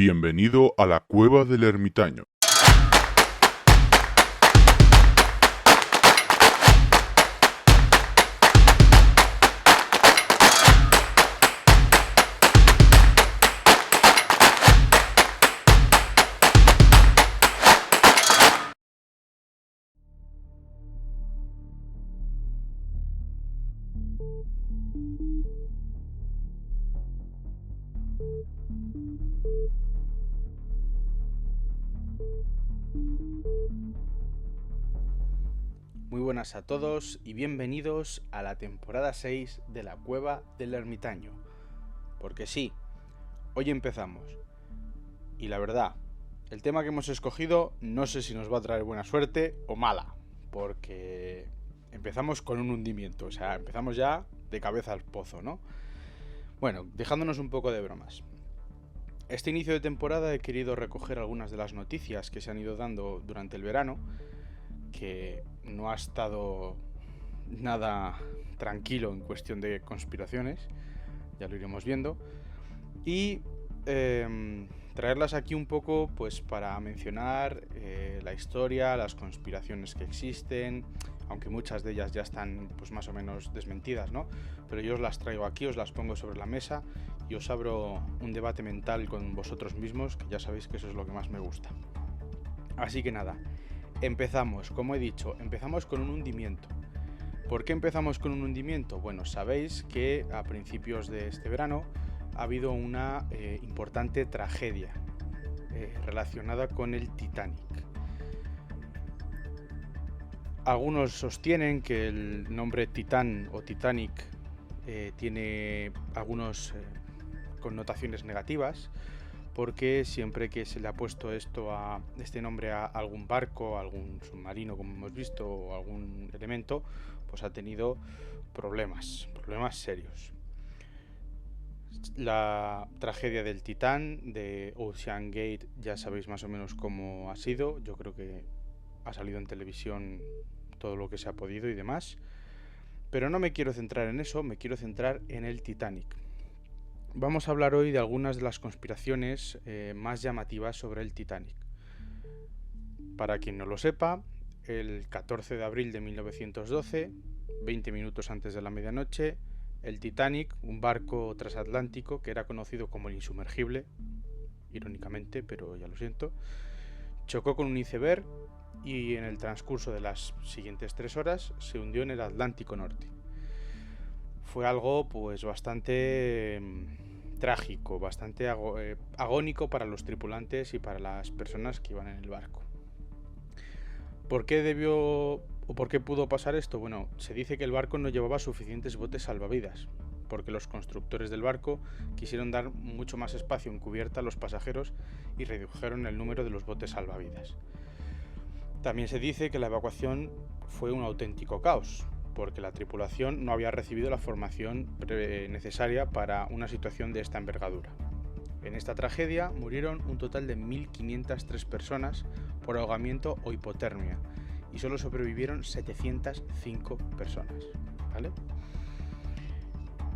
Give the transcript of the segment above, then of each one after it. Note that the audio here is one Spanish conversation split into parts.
Bienvenido a la Cueva del Ermitaño. Muy buenas a todos y bienvenidos a la temporada 6 de la Cueva del Ermitaño. Porque sí, hoy empezamos. Y la verdad, el tema que hemos escogido no sé si nos va a traer buena suerte o mala. Porque empezamos con un hundimiento, o sea, empezamos ya de cabeza al pozo, ¿no? Bueno, dejándonos un poco de bromas. Este inicio de temporada he querido recoger algunas de las noticias que se han ido dando durante el verano, que no ha estado nada tranquilo en cuestión de conspiraciones, ya lo iremos viendo, y traerlas aquí un poco pues para mencionar la historia, las conspiraciones que existen, aunque muchas de ellas ya están pues más o menos desmentidas, ¿no? Pero yo os las traigo aquí, os las pongo sobre la mesa y os abro un debate mental con vosotros mismos, que ya sabéis que eso es lo que más me gusta. Así que nada, empezamos, como he dicho, empezamos con un hundimiento. ¿Por qué empezamos con un hundimiento? Bueno, sabéis que a principios de este verano ha habido una importante tragedia relacionada con el Titanic. Algunos sostienen que el nombre Titán o Titanic tiene algunas connotaciones negativas, porque siempre que se le ha puesto este nombre a algún barco, a algún submarino, como hemos visto, o algún elemento, pues ha tenido problemas serios. La tragedia del Titán, de Ocean Gate, ya sabéis más o menos cómo ha sido. Yo creo que ha salido en televisión todo lo que se ha podido y demás. Pero no me quiero centrar en eso, me quiero centrar en el Titanic. Vamos a hablar hoy de algunas de las conspiraciones más llamativas sobre el Titanic. Para quien no lo sepa, el 14 de abril de 1912, 20 minutos antes de la medianoche, el Titanic, un barco transatlántico que era conocido como el insumergible, irónicamente, pero ya lo siento, chocó con un iceberg y en el transcurso de las siguientes 3 horas se hundió en el Atlántico Norte. Fue algo pues bastante trágico, bastante agónico para los tripulantes y para las personas que iban en el barco. ¿Por qué pudo pasar esto? Bueno, se dice que el barco no llevaba suficientes botes salvavidas, porque los constructores del barco quisieron dar mucho más espacio en cubierta a los pasajeros y redujeron el número de los botes salvavidas. También se dice que la evacuación fue un auténtico caos, porque la tripulación no había recibido la formación necesaria para una situación de esta envergadura. En esta tragedia murieron un total de 1.503 personas por ahogamiento o hipotermia y solo sobrevivieron 705 personas, ¿vale?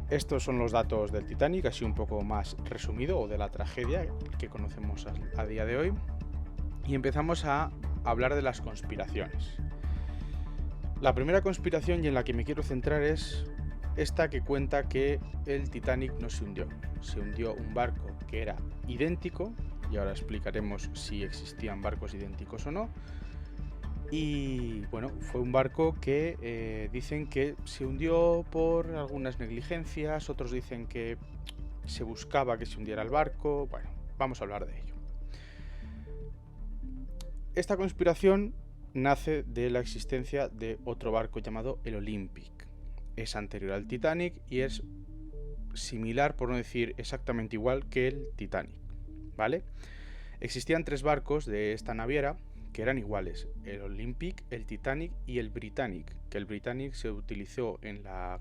Estos son los datos del Titanic, así un poco más resumido, o de la tragedia que conocemos a día de hoy. Y empezamos a hablar de las conspiraciones. La primera conspiración y en la que me quiero centrar es esta que cuenta que el Titanic no se hundió. Se hundió un barco que era idéntico, y ahora explicaremos si existían barcos idénticos o no. Y bueno, fue un barco que dicen que se hundió por algunas negligencias, otros dicen que se buscaba que se hundiera el barco. Bueno, vamos a hablar de ello. Esta conspiración nace de la existencia de otro barco llamado el Olympic. Es anterior al Titanic y es similar, por no decir exactamente igual, que el Titanic, ¿vale? Existían 3 barcos de esta naviera que eran iguales: el Olympic, el Titanic y el Britannic, que el Britannic se utilizó en la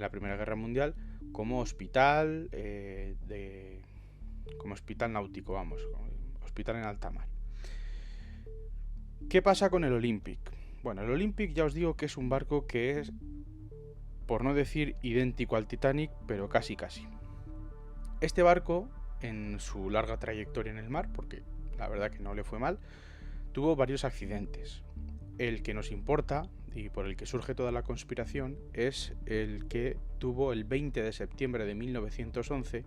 Primera Guerra Mundial como hospital, como hospital náutico, hospital en alta mar. ¿Qué pasa con el Olympic? Bueno, el Olympic ya os digo que es un barco que es, por no decir idéntico al Titanic, pero casi. Este barco en su larga trayectoria en el mar, porque la verdad que no le fue mal, tuvo varios accidentes. El que nos importa y por el que surge toda la conspiración es el que tuvo el 20 de septiembre de 1911,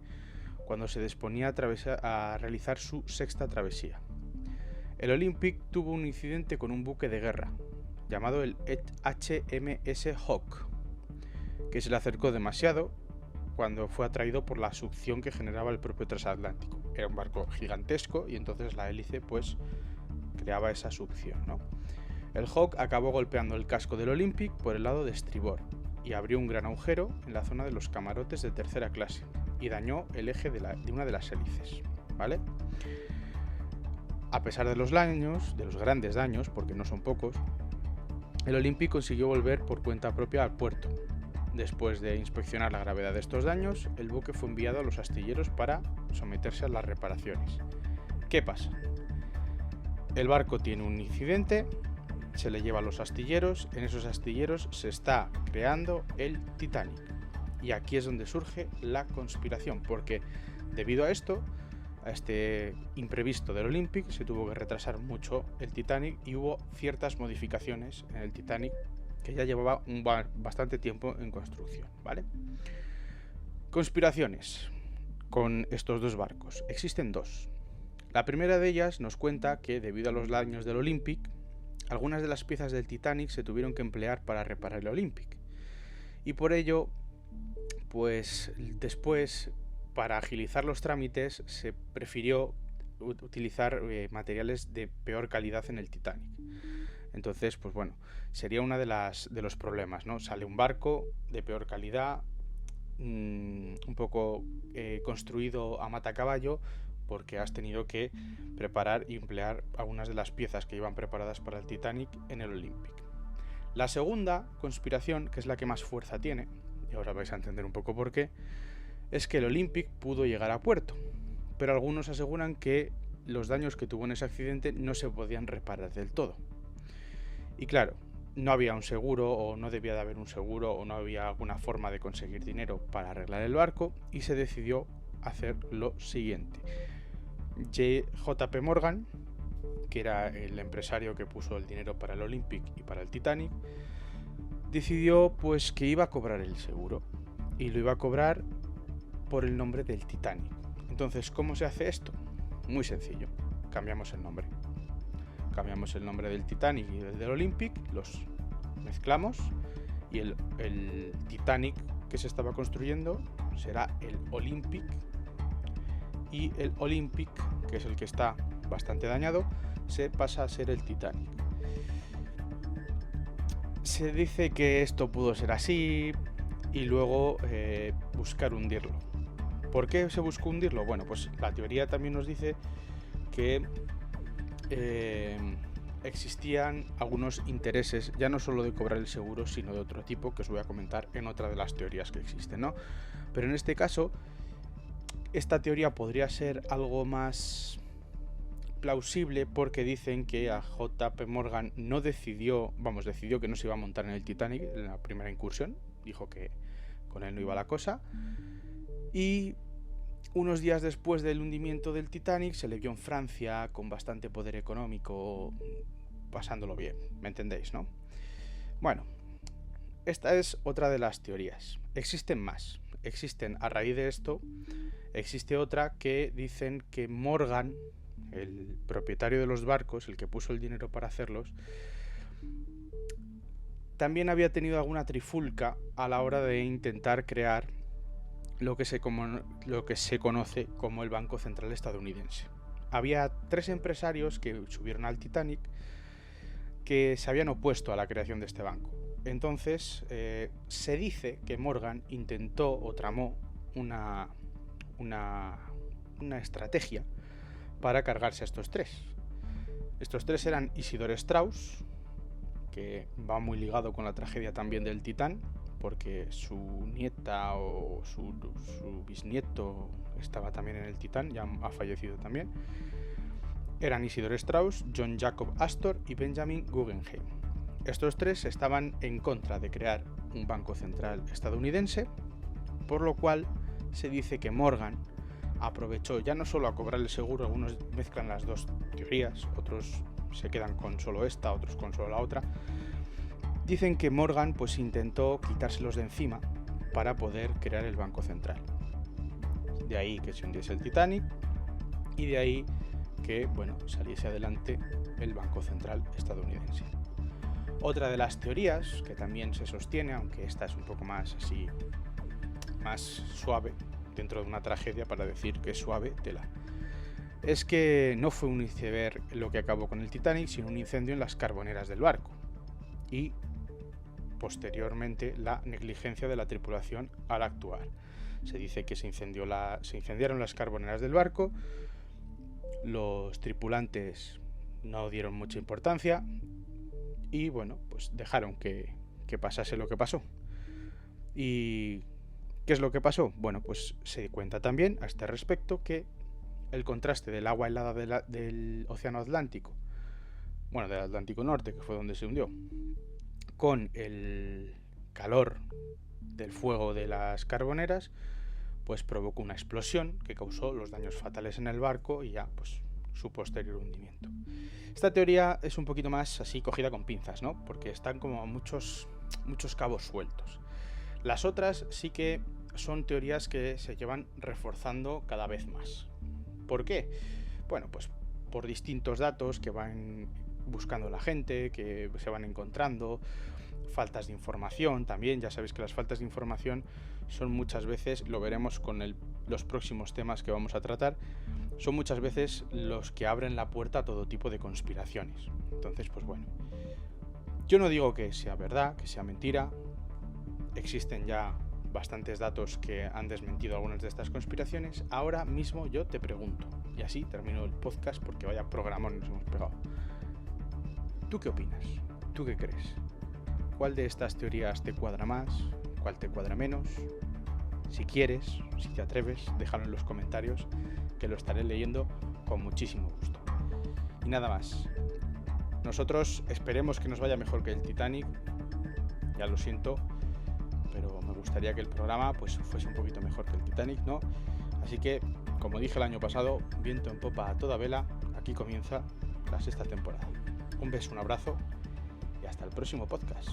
cuando se disponía a realizar su sexta travesía. El Olympic tuvo un incidente con un buque de guerra, llamado el HMS Hawke, que se le acercó demasiado cuando fue atraído por la succión que generaba el propio transatlántico. Era un barco gigantesco y entonces la hélice pues creaba esa succión, ¿no? El Hawke acabó golpeando el casco del Olympic por el lado de estribor y abrió un gran agujero en la zona de los camarotes de tercera clase y dañó el eje de una de las hélices, ¿vale? A pesar de los daños, de los grandes daños, porque no son pocos, el Olympic consiguió volver por cuenta propia al puerto. Después de inspeccionar la gravedad de estos daños, el buque fue enviado a los astilleros para someterse a las reparaciones. ¿Qué pasa? El barco tiene un incidente, se le lleva a los astilleros, en esos astilleros se está creando el Titanic. Y aquí es donde surge la conspiración, porque debido a esto, a este imprevisto del Olympic, se tuvo que retrasar mucho el Titanic y hubo ciertas modificaciones en el Titanic que ya llevaba bastante tiempo en construcción, ¿vale? Conspiraciones con estos dos barcos. Existen dos. La primera de ellas nos cuenta que debido a los daños del Olympic, algunas de las piezas del Titanic se tuvieron que emplear para reparar el Olympic. Y por ello, pues después, para agilizar los trámites, se prefirió utilizar materiales de peor calidad en el Titanic. Entonces, pues bueno, sería uno de los problemas, ¿no? Sale un barco de peor calidad, un poco construido a matacaballo, porque has tenido que preparar y emplear algunas de las piezas que iban preparadas para el Titanic en el Olympic. La segunda conspiración, que es la que más fuerza tiene, y ahora vais a entender un poco por qué, es que el Olympic pudo llegar a puerto, pero algunos aseguran que los daños que tuvo en ese accidente no se podían reparar del todo. Y claro, no había un seguro, o no debía de haber un seguro, o no había alguna forma de conseguir dinero para arreglar el barco, y se decidió hacer lo siguiente. JP Morgan, que era el empresario que puso el dinero para el Olympic y para el Titanic, decidió pues que iba a cobrar el seguro, y lo iba a cobrar por el nombre del Titanic. Entonces, ¿cómo se hace esto? Muy sencillo, cambiamos el nombre. Cambiamos el nombre del Titanic y el del Olympic, los mezclamos y el Titanic que se estaba construyendo será el Olympic, y el Olympic, que es el que está bastante dañado, se pasa a ser el Titanic. Se dice que esto pudo ser así y luego buscar hundirlo. ¿Por qué se buscó hundirlo? Bueno, pues la teoría también nos dice que existían algunos intereses, ya no solo de cobrar el seguro, sino de otro tipo, que os voy a comentar en otra de las teorías que existen, ¿no? Pero en este caso, esta teoría podría ser algo más plausible, porque dicen que a JP Morgan decidió que no se iba a montar en el Titanic en la primera incursión, dijo que con él no iba la cosa, y unos días después del hundimiento del Titanic se le vio en Francia con bastante poder económico, pasándolo bien, ¿me entendéis, no? Bueno, esta es otra de las teorías. Existen más. Existen, a raíz de esto, existe otra que dicen que Morgan, el propietario de los barcos, el que puso el dinero para hacerlos, también había tenido alguna trifulca a la hora de intentar crear lo que se conoce como el Banco Central Estadounidense. Había 3 empresarios que subieron al Titanic que se habían opuesto a la creación de este banco. Entonces, se dice que Morgan intentó o tramó una estrategia para cargarse a estos 3. Estos 3 eran Isidore Straus, que va muy ligado con la tragedia también del Titán, porque su nieta o su bisnieto estaba también en el Titán, ya ha fallecido también. Eran Isidore Straus, John Jacob Astor y Benjamin Guggenheim. Estos 3 estaban en contra de crear un banco central estadounidense, por lo cual se dice que Morgan aprovechó ya no solo a cobrar el seguro, algunos mezclan las dos teorías, otros se quedan con solo esta, otros con solo la otra. Dicen que Morgan pues intentó quitárselos de encima para poder crear el Banco Central. De ahí que se hundiese el Titanic y de ahí que, bueno, saliese adelante el Banco Central estadounidense. Otra de las teorías que también se sostiene, aunque esta es un poco más así, más suave, dentro de una tragedia para decir que es suave, tela, es que no fue un iceberg lo que acabó con el Titanic, sino un incendio en las carboneras del barco. Y posteriormente la negligencia de la tripulación al actuar. Se dice que se incendiaron las carboneras del barco, los tripulantes no dieron mucha importancia y bueno, pues dejaron que pasase lo que pasó. ¿Y qué es lo que pasó? Bueno, pues se cuenta también a este respecto que el contraste del agua helada del Océano Atlántico, bueno, del Atlántico Norte, que fue donde se hundió, con el calor del fuego de las carboneras, pues provocó una explosión que causó los daños fatales en el barco y ya pues su posterior hundimiento. Esta teoría es un poquito más así cogida con pinzas, ¿no? Porque están como muchos cabos sueltos. Las otras sí que son teorías que se llevan reforzando cada vez más. ¿Por qué? Bueno, pues por distintos datos que van buscando la gente, que se van encontrando, faltas de información también. Ya sabéis que las faltas de información son muchas veces, lo veremos con los próximos temas que vamos a tratar, son muchas veces los que abren la puerta a todo tipo de conspiraciones. Entonces, pues bueno, yo no digo que sea verdad, que sea mentira. Existen ya bastantes datos que han desmentido algunas de estas conspiraciones. Ahora mismo yo te pregunto, y así termino el podcast porque vaya programón nos hemos pegado. ¿Tú qué opinas? ¿Tú qué crees? ¿Cuál de estas teorías te cuadra más? ¿Cuál te cuadra menos? Si quieres, si te atreves, déjalo en los comentarios, que lo estaré leyendo con muchísimo gusto. Y nada más. Nosotros esperemos que nos vaya mejor que el Titanic. Ya lo siento, pero me gustaría que el programa pues fuese un poquito mejor que el Titanic, ¿no? Así que, como dije el año pasado, viento en popa a toda vela, aquí comienza la 6ª temporada. Un beso, un abrazo y hasta el próximo podcast.